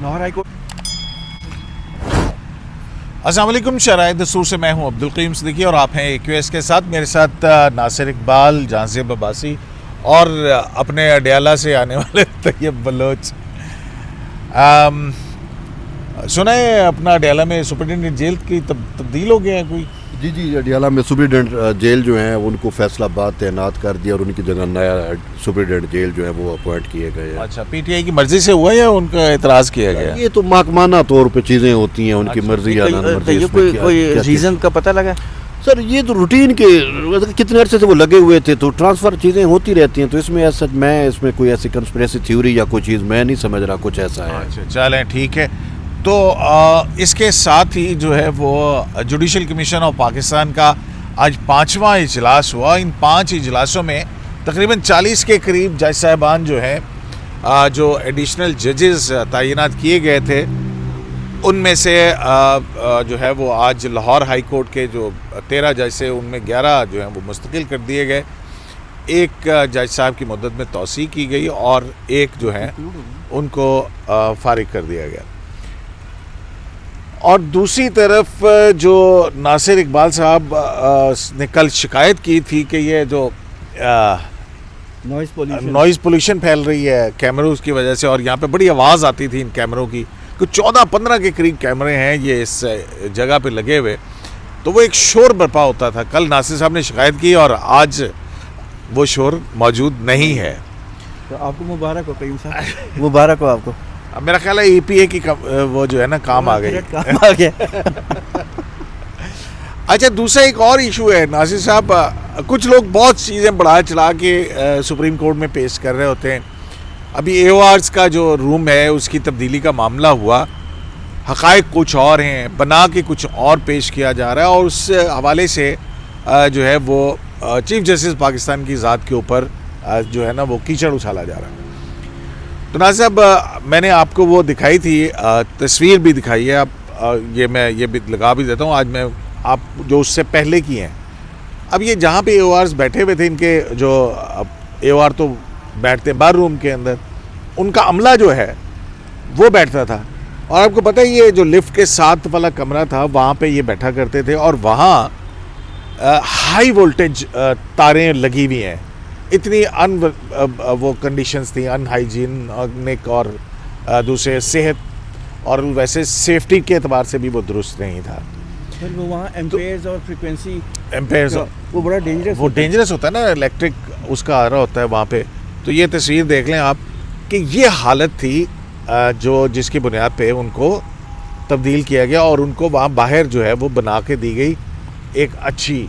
Lahore high court. السلام علیکم. شرائط دستور سے میں ہوں عبدالقیم صدیقی اور آپ ہیں AQS کے ساتھ. میرے ساتھ ناصر اقبال, جہانزیب عباسی اور اپنے اڈیالہ سے آنے والے طیب بلوچ. سنا ہے اپنا اڈیالہ میں سپرنٹینڈنٹ جیل کی تبدیل ہو گیا ہے کوئی؟ جی اڈیالہ میں سپرنٹینڈنٹ جیل جو ہیں ان کو فیصلہ آباد تعینات کر دیا اور ان کی جگہ نیا سپرنٹینڈنٹ جیل جو ہے وہ اپوائنٹ کیے گئے ہیں. اچھا, PTI کی مرضی سے ہوا یا ان کا اعتراض کیا گیا؟ یہ تو محکمانہ طور پہ چیزیں ہوتی ہیں, ان کی مرضی یا نان مرضی. کوئی ریزن کا پتہ لگا؟ سر یہ تو روٹین کے کتنے عرصے سے وہ لگے ہوئے تھے تو ٹرانسفر چیزیں ہوتی رہتی ہیں, تو اس میں ایسا اس میں کوئی ایسی کنسپریسی تھیوری یا کوئی چیز میں نہیں سمجھ رہا کچھ ایسا ہے. اچھا چلیں ٹھیک ہے. تو اس کے ساتھ ہی جو ہے وہ جوڈیشل کمیشن آف پاکستان کا آج 5واں اجلاس ہوا. ان 5 اجلاسوں میں تقریباً 40 کے قریب جج صاحبان جو ہیں جو ایڈیشنل ججز تعینات کیے گئے تھے, ان میں سے جو ہے وہ آج لاہور ہائی کورٹ کے جو 13 جج تھے ان میں 11 جو ہیں وہ مستقل کر دیے گئے. ایک جج صاحب کی مدت میں توسیع کی گئی اور ایک جو ہے ان کو فارغ کر دیا گیا. اور دوسری طرف جو ناصر اقبال صاحب نے کل شکایت کی تھی کہ یہ جو نوائز پولیوشن پھیل رہی ہے کیمروز کی وجہ سے, اور یہاں پہ بڑی آواز آتی تھی ان کیمروں کی, کچھ 14-15 کے قریب کیمرے ہیں یہ اس جگہ پہ لگے ہوئے, تو وہ ایک شور برپا ہوتا تھا. کل ناصر صاحب نے شکایت کی اور آج وہ شور موجود نہیں ہے. تو آپ کو مبارک ہو قیوم صاحب, مبارک ہو آپ کو. میرا خیال ہے EPA کی وہ جو ہے نا کام آ گئی. اچھا, دوسرا ایک اور ایشو ہے ناصر صاحب, کچھ لوگ بہت چیزیں بڑھا چڑھا کے سپریم کورٹ میں پیش کر رہے ہوتے ہیں. ابھی AORs کا جو روم ہے اس کی تبدیلی کا معاملہ ہوا, حقائق کچھ اور ہیں, بنا کے کچھ اور پیش کیا جا رہا ہے, اور اس حوالے سے جو ہے وہ چیف جسٹس پاکستان کی ذات کے اوپر جو ہے نا وہ کیچڑ اچھالا جا رہا ہے. تو ناصر صاحب میں نے آپ کو وہ دکھائی تھی, تصویر بھی دکھائی ہے, میں یہ بھی لگا بھی دیتا ہوں آج میں, آپ جو اس سے پہلے کی ہیں. اب یہ جہاں پہ AORs بیٹھے ہوئے تھے, ان کے جو AOR تو بیٹھتے ہیں بار روم کے اندر, ان کا عملہ جو ہے وہ بیٹھتا تھا. اور آپ کو پتہ ہے یہ جو لفٹ کے ساتھ والا کمرہ تھا وہاں پہ یہ بیٹھا کرتے تھے, اور وہاں ہائی وولٹیج تاریں لگی ہوئی ہیں. اتنی وہ کنڈیشنز تھیں ان ہائیجینک اور دوسرے صحت اور ویسے سیفٹی کے اعتبار سے بھی وہ درست نہیں تھا. وہ وہاں ایمپیئرز اور فریکوینسی وہ بڑا ڈینجرس ہوتا ہے نا, الیکٹرک اس کا آ رہا ہوتا ہے وہاں پہ. تو یہ تصویر دیکھ لیں آپ کہ یہ حالت تھی جس کی بنیاد پہ ان کو تبدیل کیا گیا, اور ان کو وہاں باہر جو ہے وہ بنا کے دی گئی ایک اچھی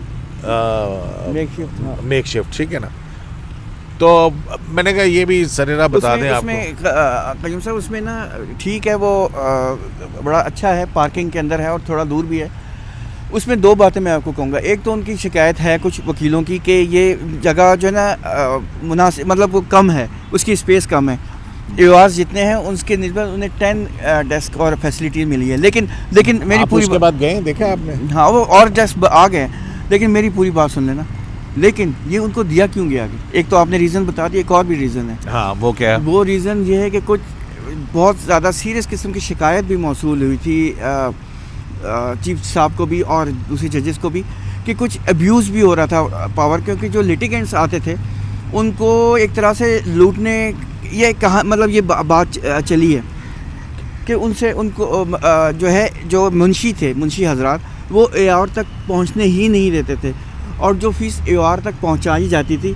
میک شفٹ, ٹھیک ہے نا. تو میں نے کہا یہ بھی سریرا بتا دیں آپ کو. قیوم صاحب اس میں نا ٹھیک ہے, وہ بڑا اچھا ہے, پارکنگ کے اندر ہے اور تھوڑا دور بھی ہے. اس میں 2 باتیں میں آپ کو کہوں گا. ایک تو ان کی شکایت ہے کچھ وکیلوں کی کہ یہ جگہ جو ہے نا مناسب, مطلب وہ کم ہے, اس کی اسپیس کم ہے. AORs جتنے ہیں ان کے نسبت انہیں 10 ڈیسک اور فیسلٹیز ملی ہے. لیکن میری پوری اس کے بعد گئے دیکھا آپ نے؟ ہاں, وہ اور ڈیسک آ گئے, لیکن میری پوری بات سن لینا. لیکن یہ ان کو دیا کیوں گیا آگے؟ ایک تو آپ نے ریزن بتا دیا, ایک اور بھی ریزن ہے. ہاں, وہ کیا ہے؟ وہ ریزن یہ ہے کہ کچھ بہت زیادہ سیریس قسم کی شکایت بھی موصول ہوئی تھی چیف صاحب کو بھی اور دوسرے ججز کو بھی, کہ کچھ ابیوز بھی ہو رہا تھا پاور, کیونکہ جو لٹیگنٹس آتے تھے ان کو ایک طرح سے لوٹنے, یہ کہاں مطلب یہ بات چلی ہے کہ ان کو جو ہے جو منشی تھے, منشی حضرات, وہ AOR تک پہنچنے ہی نہیں دیتے تھے, اور جو فیس AOR تک پہنچائی جاتی تھی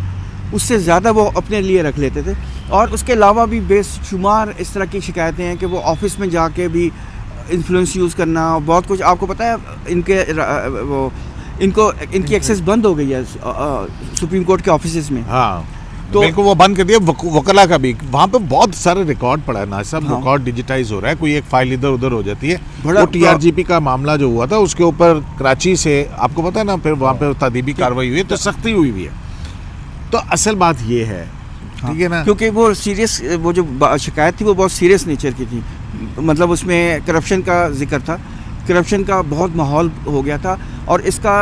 اس سے زیادہ وہ اپنے لیے رکھ لیتے تھے. اور اس کے علاوہ بھی بے شمار اس طرح کی شکایتیں ہیں کہ وہ آفس میں جا کے بھی انفلوئنس یوز کرنا, بہت کچھ. آپ کو پتہ ہے ان کی ایکسیس بند ہو گئی ہے سپریم کورٹ کے آفیسز میں. ہاں, تو بالکل وہ بند کر دیا. وکلا کا بھی وہاں پہ بہت سارے ریکارڈ پڑا ہے نا صاحب, ریکارڈ ڈیجیٹائز ہو رہا ہے, کوئی ایک فائل ادھر ادھر ہو جاتی ہے. وہ TRGP کا معاملہ جو ہوا تھا اس کے اوپر کراچی سے آپ کو پتہ ہے نا, پھر وہاں پہ تادیبی کارروائی ہوئی ہے, تو سختی ہوئی ہوئی ہے. تو اصل بات یہ ہے, ٹھیک ہے نا, کیونکہ وہ سیریس, وہ جو شکایت تھی وہ بہت سیریس نیچر کی تھی. مطلب اس میں کرپشن کا ذکر تھا, کرپشن کا بہت ماحول ہو گیا تھا, اور اس کا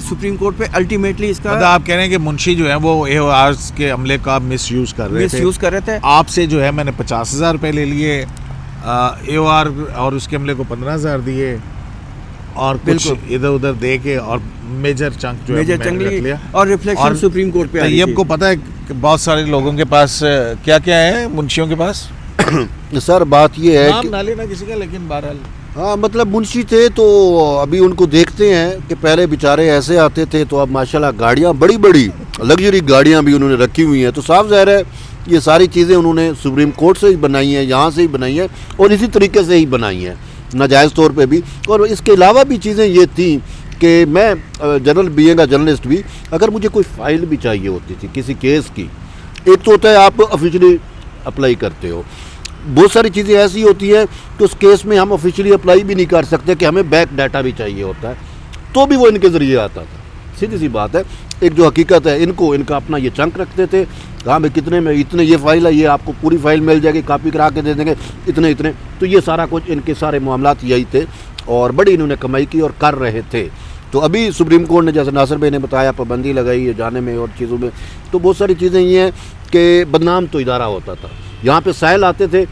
سپریم کورٹ پہ الٹیمیٹلی اس کا آپ کہہ رہے ہیں کہ منشی جو ہیں وہ AORs کے عملے کا مس یوز کر رہے تھے. آپ سے جو ہے میں نے 50,000 روپے لے لیے, AOR اور اس کے عملے کو 15,000 دیے اور کچھ ادھر ادھر دے کے اور میجر چنک جو میجر چنک لیا اور ریفلیکشن سپریم کورٹ پہ آ رہی طیب کو پتہ ہے کہ بہت سارے لوگوں کے پاس کیا کیا ہے منشیوں کے پاس. سر بات یہ ہے نام نہ لینا کسی کا لیکن بہرحال ہاں مطلب منشی تھے تو ابھی ان کو دیکھتے ہیں کہ پہلے بیچارے ایسے آتے تھے تو اب ماشاءاللہ گاڑیاں بڑی بڑی لگژری گاڑیاں بھی انہوں نے رکھی ہوئی ہیں. تو صاف ظاہر ہے یہ ساری چیزیں انہوں نے سپریم کورٹ سے ہی بنائی ہیں, یہاں سے ہی بنائی ہیں اور اسی طریقے سے ہی بنائی ہیں ناجائز طور پہ بھی. اور اس کے علاوہ بھی چیزیں یہ تھیں کہ میں جنرل بینگ اے جرنلسٹ بھی اگر مجھے کوئی فائل بھی چاہیے ہوتی تھی کسی کیس کی, ایک تو ہوتا ہے آپ آفیشلی اپلائی کرتے ہو, بہت ساری چیزیں ایسی ہوتی ہیں کہ اس کیس میں ہم آفیشلی اپلائی بھی نہیں کر سکتے کہ ہمیں بیک ڈیٹا بھی چاہیے ہوتا ہے, تو بھی وہ ان کے ذریعے آتا تھا. سیدھی سی بات ہے, ایک جو حقیقت ہے ان کا اپنا یہ چنک رکھتے تھے, کہاں بھائی کتنے میں اتنے یہ فائل ہے, یہ آپ کو پوری فائل مل جائے گی, کاپی کرا کے دے دیں گے اتنے. تو یہ سارا کچھ ان کے سارے معاملات یہی تھے اور بڑی انہوں نے کمائی کی اور کر رہے تھے. تو ابھی سپریم کورٹ نے جیسے ناصر بھائی نے بتایا پابندی لگائی ہے جانے میں اور چیزوں میں, تو بہت ساری چیزیں یہ ہیں کہ بدنام تو ادارہ ہوتا تھا. یہاں پہ سائل آتے تھے,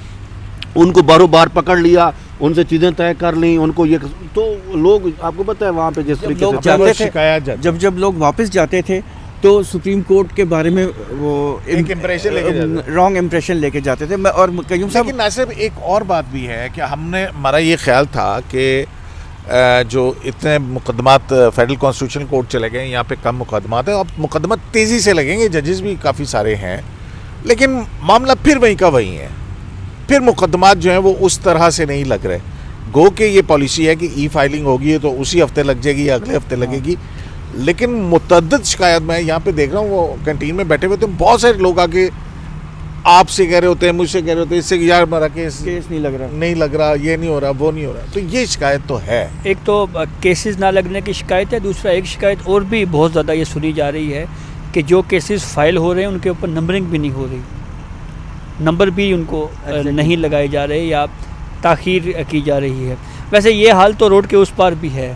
ان کو باروں بار پکڑ لیا, ان سے چیزیں طے کر لیں, ان کو یہ تو لوگ آپ کو پتہ ہے وہاں پہ جس طریقے سے جاتے تھے, جب لوگ واپس جاتے تھے تو سپریم کورٹ کے بارے میں وہ رانگ امپریشن لے کے جاتے تھے. اور قیوم صاحب لیکن ناصر ایک اور بات بھی ہے کہ ہمارا یہ خیال تھا کہ جو اتنے مقدمات فیڈرل کانسٹیٹیوشن کورٹ چلے گئے, یہاں پہ کم مقدمات ہیں, اب مقدمات تیزی سے لگیں گے, ججز بھی کافی سارے ہیں, لیکن معاملہ پھر وہیں کا وہیں ہے. پھر مقدمات جو ہیں وہ اس طرح سے نہیں لگ رہے. گو کہ یہ پالیسی ہے کہ ای فائلنگ ہوگی تو اسی ہفتے لگ جائے گی یا اگلے ہفتے لگے گی, لیکن متعدد شکایت میں یہاں پہ دیکھ رہا ہوں, وہ کینٹین میں بیٹھے ہوئے تو بہت سارے لوگ آگے آپ سے کہہ رہے ہوتے ہیں, مجھ سے کہہ رہے ہوتے ہیں, اس سے یار ہمارا کیس نہیں لگ رہا, یہ نہیں ہو رہا, وہ نہیں ہو رہا. تو یہ شکایت تو ہے. ایک تو کیسز نہ لگنے کی شکایت ہے, دوسرا ایک شکایت اور بھی بہت زیادہ یہ سنی جا رہی ہے کہ جو کیسز فائل ہو رہے ہیں ان کے اوپر نمبرنگ بھی نہیں ہو رہی, نمبر بھی ان کو نہیں لگائے جا رہے یا تاخیر کی جا رہی ہے. ویسے یہ حال تو روڈ کے اس پار بھی ہے,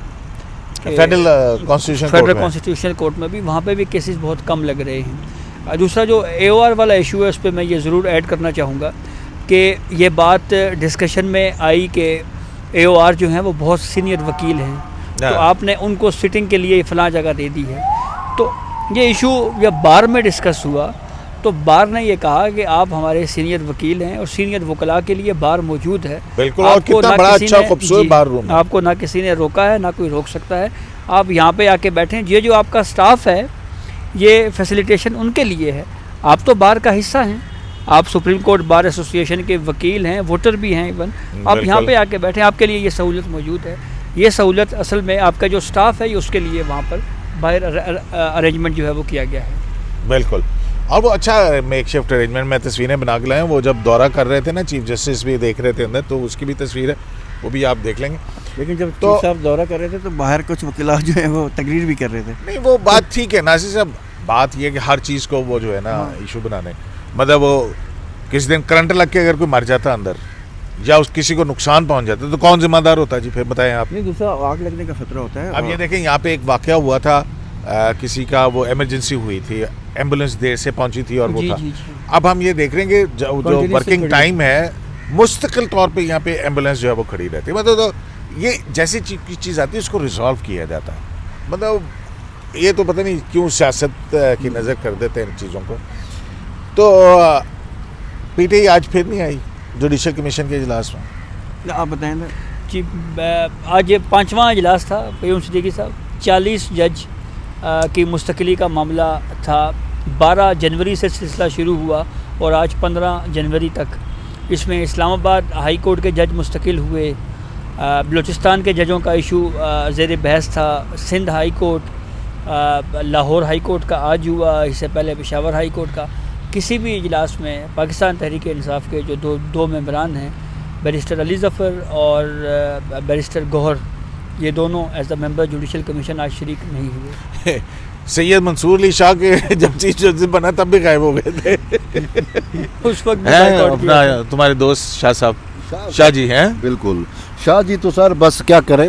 فیڈرل کانسٹیٹیوشنل کورٹ میں بھی, وہاں پہ بھی کیسز بہت کم لگ رہے ہیں. دوسرا جو AOR والا ایشو ہے اس پہ میں یہ ضرور ایڈ کرنا چاہوں گا کہ یہ بات ڈسکشن میں آئی کہ AOR جو ہیں وہ بہت سینئر وکیل ہیں, تو آپ نے ان کو سٹنگ کے لیے فلاں جگہ دے دی ہے. تو یہ ایشو جب بار میں ڈسکس ہوا تو بار نے یہ کہا کہ آپ ہمارے سینئر وکیل ہیں اور سینئر وکلاء کے لیے بار موجود ہے. بالکل, اور کتنا بڑا اچھا خوبصورت بار روم ہے, آپ کو نہ کسی نے روکا ہے نہ کوئی روک سکتا ہے. آپ یہاں پہ آ کے بیٹھیں, یہ جو آپ کا سٹاف ہے یہ فیسیلیٹیشن ان کے لیے ہے. آپ تو بار کا حصہ ہیں, آپ سپریم کورٹ بار ایسوسیشن کے وکیل ہیں, ووٹر بھی ہیں ایون, آپ یہاں پہ آ کے بیٹھیں, آپ کے لیے یہ سہولت موجود ہے. یہ سہولت اصل میں آپ کا جو سٹاف ہے یہ اس کے لیے وہاں پر باہر ارینجمنٹ جو ہے وہ کیا گیا ہے. بالکل, اور وہ اچھا میک شفٹ ارینجمنٹ. میں تصویریں بنا کے لائے ہیں, وہ جب دورہ کر رہے تھے نا چیف جسٹس بھی دیکھ رہے تھے اندر, تو اس کی بھی تصویر ہے, وہ بھی آپ دیکھ لیں گے. لیکن جب چیف صاحب دورہ کر رہے تھے تو باہر کچھ وکلاء جو ہیں وہ تقریر بھی کر رہے تھے. نہیں وہ بات ٹھیک ہے ناصر صاحب, بات یہ کہ ہر چیز کو وہ جو ہے نا ایشو بنانے, مطلب وہ کسی دن کرنٹ لگ کے اگر کوئی مر جاتا اندر یا اس کسی کو نقصان پہنچ جاتا تو کون ذمہ دار ہوتا ہے جی؟ پھر بتائیں آپ. نہیں, دوسرا آگ لگنے کا خطرہ ہوتا ہے. اب یہ دیکھیں یہاں پہ ایک واقعہ ہوا تھا, کسی کا وہ ایمرجنسی ہوئی تھی, ایمبولینس دیر سے پہنچی تھی اور وہ تھا. اب ہم یہ دیکھ رہے ہیں کہ جو ورکنگ ٹائم ہے مستقل طور پہ یہاں پہ ایمبولینس جو ہے وہ کھڑی رہتی ہے. مطلب یہ جیسی چیز آتی ہے اس کو ریزالو کیا جاتا ہے. مطلب یہ تو پتہ نہیں کیوں سیاست کی نظر کر دیتے ہیں ان چیزوں کو. تو پی ٹی آئی آج پھر نہیں آئی جوڈیشل کمیشن کے اجلاس میں؟ آپ بتائیں نا جی. آج یہ 5واں اجلاس تھا قیوم صدیقی صاحب. 40 جج کی مستقلی کا معاملہ تھا. 12 جنوری سے سلسلہ شروع ہوا اور آج 15 جنوری تک. اس میں اسلام آباد ہائی کورٹ کے جج مستقل ہوئے, بلوچستان کے ججوں کا ایشو زیر بحث تھا, Sindh high court, Lahore high court کا آج ہوا, اس سے پہلے پشاور ہائی کورٹ کا. کسی بھی اجلاس میں پاکستان تحریک انصاف کے جو دو ممبران ہیں, بیرسٹر علی ظفر اور بیرسٹر گوہر, یہ دونوں as a member judicial commission آج شریک نہیں ہوئے. سید منصور علی شاہ کے جب چیف جسٹس بنا تب بھی غائب ہو گئے تھے اس وقت. تمہارے دوست شاہ صاحب, شاہ جی ہیں. بالکل, شاہ جی تو سر بس کیا کریں,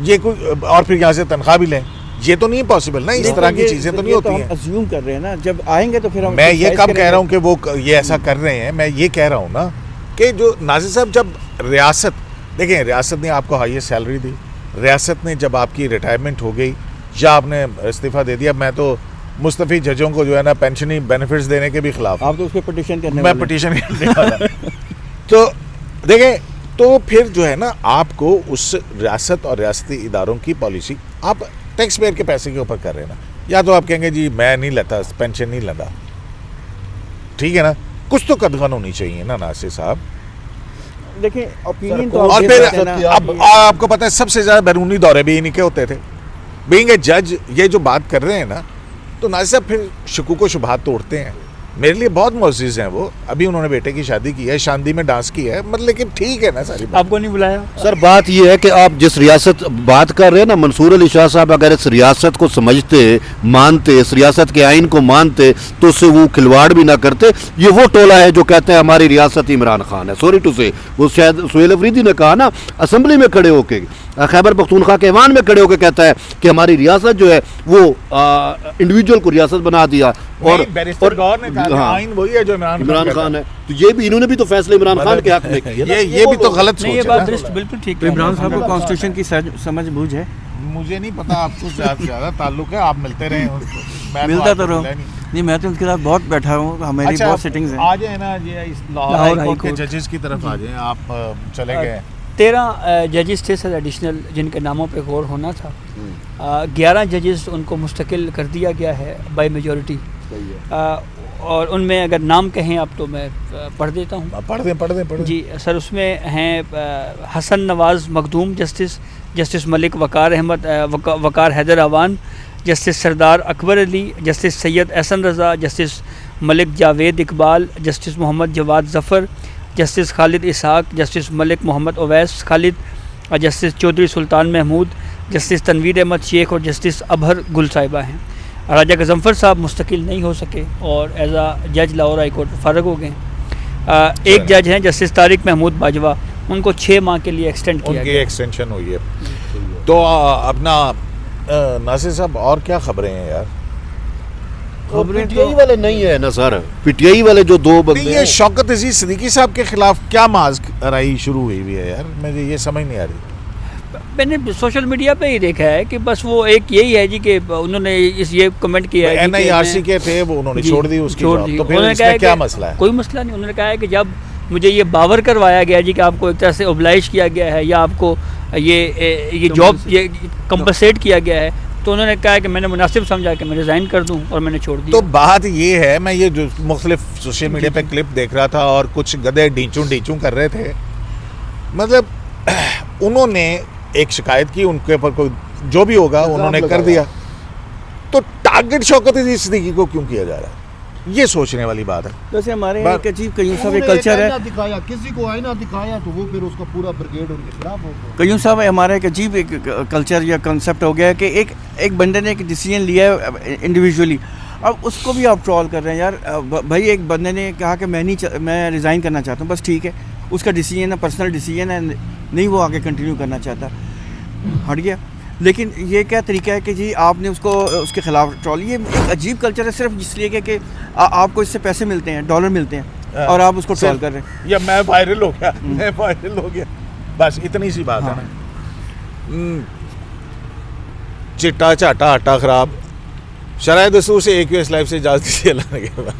یہ کوئی اور پھر یہاں سے تنخواہ بھی لیں, یہ تو نہیں پاسبل نا, اس طرح کی چیزیں تو نہیں ہوتی ہیں. ازیوم کر رہے ہیں نا, جب آئیں گے تو پھر میں یہ کب کہہ رہا ہوں کہ وہ یہ ایسا کر رہے ہیں, میں یہ کہہ رہا ہوں نا کہ جو ناظر صاحب, جب ریاست, دیکھیں ریاست نے آپ کو ہائیسٹ سیلری دی, ریاست نے جب آپ کی ریٹائرمنٹ ہو گئی یا آپ نے استعفیٰ دے دیا, میں تو مستفی ججوں کو جو ہے نا پینشنی بینیفٹس دینے کے بھی خلاف, آپ تو اس پہ پٹیشن کرنے میں پٹیشن کرنے والا. تو دیکھیں, تو پھر جو ہے نا آپ کو اس ریاست اور ریاستی اداروں کی پالیسی آپ ٹیکس پیئر کے پیسے کے اوپر کر رہے ہیں نا, یا تو آپ کہیں گے جی میں نہیں لیتا پینشن نہیں لیتا, ٹھیک ہے نا, کچھ تو قدغن ہونی چاہیے نا ناصر صاحب. دیکھیں اوپینین تو اور پھر اب آپ کو پتہ ہے سب سے زیادہ بیرونی دورے بھی انہیں کے ہوتے تھے. بینگ اے جج یہ جو بات کر رہے ہیں نا, تو ناصر صاحب پھر شکوک و شبہات توڑتے ہیں. میرے لیے بہت معزز ہیں وہ, ابھی انہوں نے بیٹے کی شادی کی ہے, شاندی میں ڈانس کیا ہے, مطلب لیکن ٹھیک ہے نا ساری بات. آپ کو نہیں بلایا سر بات یہ ہے کہ آپ جس ریاست بات کر رہے ہیں نا, منصور علی شاہ صاحب اگر اس ریاست کو سمجھتے, مانتے, اس ریاست کے آئین کو مانتے تو اس سے وہ کھلواڑ بھی نہ کرتے. یہ وہ ٹولہ ہے جو کہتے ہیں ہماری ریاست عمران خان ہے. سوری ٹو سے, وہ شاید سہیل افریدی نے کہا نا اسمبلی میں کھڑے ہو کے, خیبر پختونخوا کے ایوان میں کھڑے ہو کے کہتا ہے کہ ہماری ریاست جو ہے وہ انڈیویجول کو ریاست بنا دیا. اور آئین وہی ہے جو عمران خان ہے, تو یہ بھی انہوں نے بھی تو فیصلے عمران خان کے حق میں کیے. یہ بھی تو غلط نہیں, یہ سوچ بات ہے. درست بالکل ٹھیک ہے. عمران صاحب کو کانسٹیٹیوشن کی سمجھ بوجھ ہے, مجھے نہیں پتا, آپ کو زیادہ تعلق ہے, آپ ملتے رہے. ملتا تو رہو نہیں, میں تو ان کے ساتھ بہت بیٹھا ہوں, ہماری بہت سیٹنگز ہیں. آ جائیں نا, یہ لاہور ہائی کورٹ کے ججز کی طرف آ جائیں. آپ چلے گئے 13 ججز تھے سر ایڈیشنل, جن کے ناموں پہ غور ہونا تھا. 11 ججز ان کو مستقل کر دیا گیا ہے بائی میجورٹی, اور ان میں اگر نام کہیں آپ تو میں پڑھ دیتا ہوں. پڑھ دیں. جی سر, اس میں ہیں حسن نواز مخدوم جسٹس, جسٹس ملک وقار حیدر اوان, جسٹس سردار اکبر علی, جسٹس سید احسن رضا, جسٹس ملک جاوید اقبال, جسٹس محمد جواد ظفر, جسٹس خالد اسحاق, جسٹس ملک محمد اویس خالد, جسٹس چودھری سلطان محمود, جسٹس تنویر احمد شیخ اور جسٹس ابہر گل صاحبہ ہیں. راجہ غضنفر صاحب مستقل نہیں ہو سکے اور ایز اے جج لاہور ہائی کورٹ فارغ ہو گئے. ایک جج ہیں جسٹس طارق محمود باجوہ, ان کو 6 ماہ کے لیے ایکسٹینڈ کیا گیا. ایکسٹینشن ہوئی ہے. تو اپنا ناصر صاحب اور کیا خبریں ہیں یار؟ پی ٹی آئی والے نہیں ہے نا سر, پی ٹی آئی والے جو 2 بندے, یہ شوکت عزیز صدیقی صاحب کے خلاف کیا محاذ رائی شروع ہوئی ہے یار, مجھے یہ سمجھ نہیں آ رہی. میں نے سوشل میڈیا پہ ہی دیکھا ہے کہ بس وہ ایک یہی ہے جی کہ انہوں نے یہ کمنٹ کیا ہے این آئی آر سی کے تھے, وہ انہوں نے چھوڑ دی اس کی جاب, تو پھر اس میں کیا مسئلہ ہے؟ کوئی مسئلہ نہیں. انہوں نے کہا ہے کہ جب مجھے یہ باور کروایا گیا جی کہ آپ کو ایک طرح سے اوبلائش کیا گیا ہے یا آپ کو یہ جاب یہ کمپنسیٹ کیا گیا ہے, تو انہوں نے کہا کہ میں نے مناسب سمجھا کہ میں ریزائن کر دوں اور میں نے چھوڑ دیا. تو بات یہ ہے, میں یہ جو مختلف سوشل میڈیا پہ کلپ دیکھ رہا تھا اور کچھ گدھے ڈیچوں کر رہے تھے, مطلب انہوں نے ایک شکایت کی, ان کے اوپر کوئی جو بھی ہوگا انہوں نے کر دیا, تو ٹارگٹ شوکت عزیز صدیقی کو کیوں کیا جا رہا ہے؟ یہ سوچنے والی بات ہے. ویسے ہمارے یہاں ایک عجیب قیوم صاحب ایک کلچر ہے, دکھایا کسی کو آئینہ دکھایا تو وہ پھر اس کا پورا بریگیڈ ان کے خلاف ہو گیا. قیوم صاحب ہمارا ایک عجیب ایک کلچر یا کنسیپٹ ہو گیا ہے کہ ایک بندے نے ایک ڈیسیجن لیا ہے انڈیویجولی, اب اس کو بھی آپ ٹرول کر رہے ہیں یار. بھائی ایک بندے نے کہا کہ میں ریزائن کرنا چاہتا ہوں, بس ٹھیک ہے, اس کا ڈیسیجن ہے, پرسنل ڈیسیجن ہے, نہیں وہ آگے کنٹینیو کرنا چاہتا, ہٹ گیا. لیکن یہ کیا طریقہ ہے کہ جی آپ نے اس کے خلاف ٹرول, یہ ایک عجیب کلچر ہے صرف اس لیے کہ آپ کو اس سے پیسے ملتے ہیں, ڈالر ملتے ہیں, اور آپ اس کو ٹرول کر رہے ہیں. یا میں وائرل ہو گیا, بس اتنی سی بات ہے نا. چٹا چاٹا آٹا خراب, شرائع دستور سے AQS لائف سے اجازت دیجیے اللہ نے.